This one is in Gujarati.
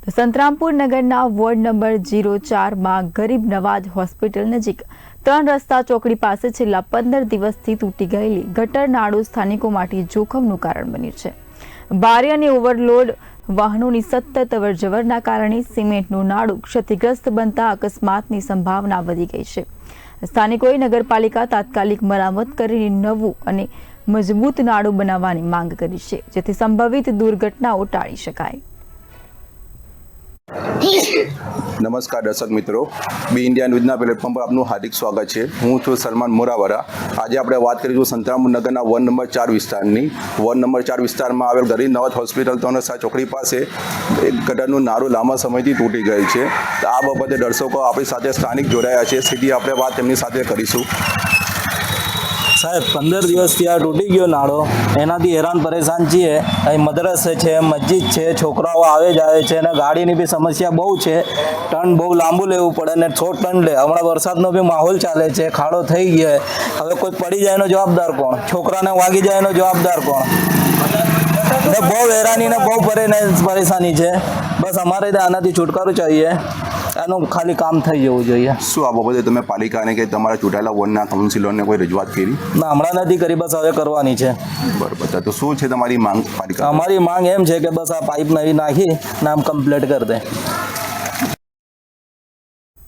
તો સંતરામપુર નગરના વોર્ડ નંબર 04માં ગરીબ નવાજ હોસ્પિટલ નજીક 3 રસ્તા ચોકડી પાસે છેલ્લા 15 દિવસથી તૂટી ગયેલી ગટર નાળું સ્થાનિકો માટે જોખમનું કારણ બન્યું છે। ભારે અને ઓવરલોડ વાહનોની સતત અવરજવરના કારણે સિમેન્ટનું નાળું ક્ષતિગ્રસ્ત બનતા અકસ્માતની સંભાવના વધી ગઈ છે। સ્થાનિકોએ નગરપાલિકા તાત્કાલિક મરામત કરીને નવું અને મજબૂત નાળું બનાવવાની માંગ કરી છે, જેથી સંભવિત દુર્ઘટનાઓ ટાળી શકાય। નમસ્કાર દર્શક મિત્રો, બી ઇન્ડિયા ન્યૂઝના પ્લેટફોર્મ પર આપનું હાર્દિક સ્વાગત છે। હું છું સલમાન મોરાવારા। આજે આપણે વાત કરીશું સંતરામપુર નગરના વોર્ડ નંબર 4 વિસ્તારની। વોર્ડ નંબર 4 વિસ્તારમાં આવેલ ગરીબ નવાજ હોસ્પિટલ 3 રસ્તા ચોકડી પાસે એક ગટરનું નાળું લાંબા સમયથી તૂટી ગયેલ છે। તો આ બાબતે દર્શકો આપણી સાથે સ્થાનિક જોડાયા છે, સીધી આપણે વાત તેમની સાથે કરીશું। સાહેબ 15 દિવસથી આ તૂટી ગયો નાળો, એનાથી હેરાન પરેશાન છીએ। અહીં મદ્રસે છે, મસ્જિદ છે, છોકરાઓ આવે જાય છે અને ગાડીની બી સમસ્યા બહુ છે। ટર્ન બહુ લાંબુ લેવું પડે ને 100 ટર્ન લે। હમણાં વરસાદનો બી માહોલ ચાલે છે, ખાડો થઈ ગયો। હવે કોઈ પડી જાય એનો જવાબદાર કોણ? છોકરાને વાગી જાય એનો જવાબદાર કોણ? ને બહુ હેરાની ને બહુ પરેશાની છે। બસ અમારે આનાથી છુટકારો चाहिए, આનું ખાલી કામ થઈ જવું જોઈએ। શું આ બાબતે તમે પાલિકાને કે તમારા ચૂંટાયેલા વોર્ડના કાઉન્સિલરને કોઈ રજૂઆત કરી? ના, હમણાં નથી કરી, બસ હવે કરવાની છે। બરાબર, તો શું છે તમારી માંગ પાલિકા? અમારી માંગ એમ છે કે બસ આ પાઇપ નવી નાખી નામ કમ્પ્લીટ કરી દે।